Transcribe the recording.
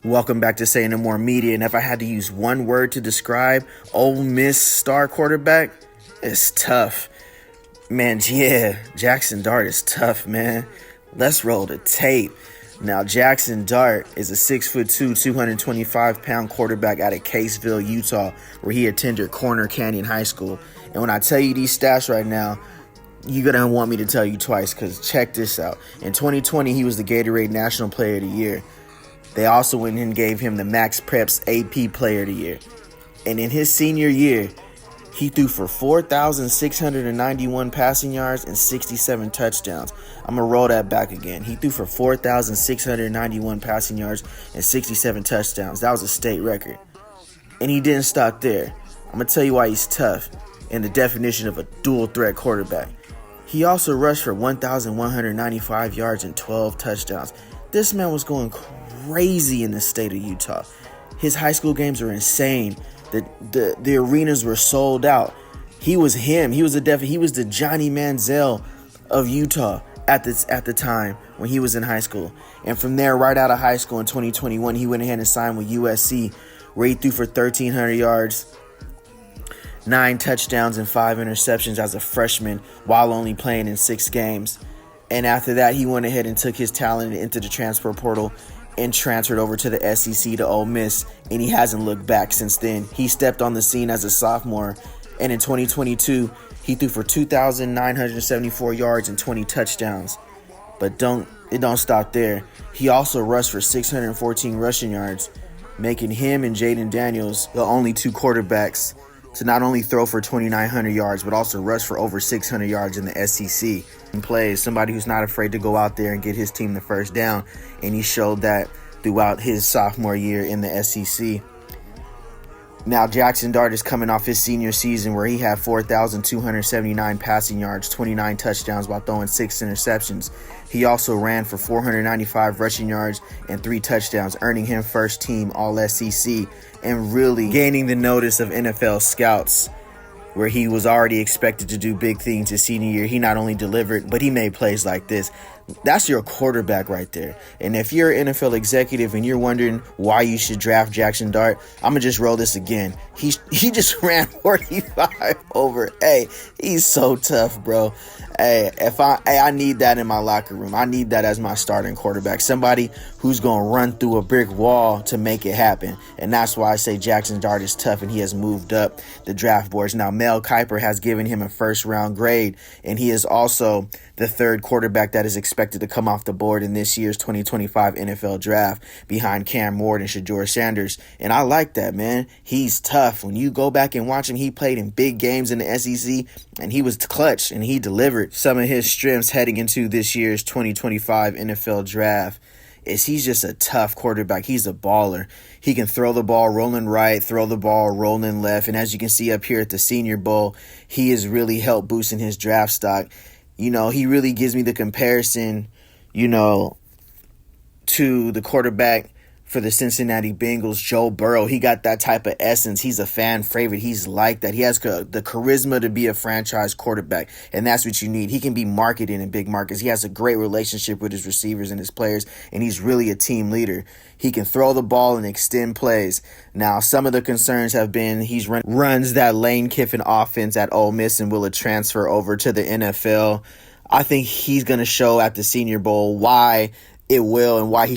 Welcome back to Say No More Media. And if I had to use one word to describe Ole Miss star quarterback, it's tough. Man, yeah, Jaxson Dart is tough, man. Let's roll the tape. Now, Jaxson Dart is a 6'2", 225-pound quarterback out of Caseville, Utah, where he attended Corner Canyon High School. And when I tell you these stats right now, you're going to want me to tell you twice, because check this out. In 2020, he was the Gatorade National Player of the Year. They also went and gave him the Max Preps AP Player of the Year. And in his senior year, he threw for 4,691 passing yards and 67 touchdowns. I'm going to roll that back again. He threw for 4,691 passing yards and 67 touchdowns. That was a state record. And he didn't stop there. I'm going to tell you why he's tough and the definition of a dual threat quarterback. He also rushed for 1,195 yards and 12 touchdowns. This man was going crazy in the state of Utah. His high school games were insane. The arenas were sold out. He was him. He was the Johnny Manziel of Utah at the time when he was in high school. And from there, right out of high school in 2021, he went ahead and signed with USC, where he threw for 1,300 yards, 9 touchdowns, and 5 interceptions as a freshman while only playing in 6 games. And after that, he went ahead and took his talent into the transfer portal and transferred over to the SEC to Ole Miss, and he hasn't looked back since then. He stepped on the scene as a sophomore, and in 2022, he threw for 2,974 yards and 20 touchdowns. But it don't stop there. He also rushed for 614 rushing yards, making him and Jaden Daniels the only 2 quarterbacks to not only throw for 2,900 yards, but also rush for over 600 yards in the SEC. And plays somebody who's not afraid to go out there and get his team the first down, and he showed that throughout his sophomore year in the SEC. Now, Jaxson Dart is coming off his senior season where he had 4,279 passing yards, 29 touchdowns while throwing 6 interceptions. He also ran for 495 rushing yards and 3 touchdowns, earning him first team All-SEC and really gaining the notice of NFL scouts, where he was already expected to do big things his senior year. He not only delivered, but he made plays like this. That's your quarterback right there. And if you're an NFL executive and you're wondering why you should draft Jaxson Dart, I'm going to just roll this again. He just ran 45 over. Hey, he's so tough, bro. Hey, I need that in my locker room. I need that as my starting quarterback. Somebody who's going to run through a brick wall to make it happen. And that's why I say Jaxson Dart is tough, and he has moved up the draft boards. Now, Mel Kiper has given him a first-round grade, and he is also the 3rd quarterback that is expected to come off the board in this year's 2025 NFL draft behind Cam Ward and Shedeur Sanders. And I like that, man. He's tough. When you go back and watch him, he played in big games in the SEC, and he was clutch, and he delivered. Some of his strengths heading into this year's 2025 NFL draft is he's just a tough quarterback. He's a baller. He can throw the ball rolling right, throw the ball rolling left. And as you can see up here at the Senior Bowl, he has really helped boosting his draft stock. You know, he really gives me the comparison, to the quarterback for the Cincinnati Bengals, Joe Burrow. He got that type of essence. He's a fan favorite. He's like that. He has the charisma to be a franchise quarterback, and that's what you need. He can be marketed in big markets. He has a great relationship with his receivers and his players, and he's really a team leader. He can throw the ball and extend plays. Now, some of the concerns have been he runs that Lane Kiffin offense at Ole Miss, and will it transfer over to the NFL? I think he's going to show at the Senior Bowl why it will and why he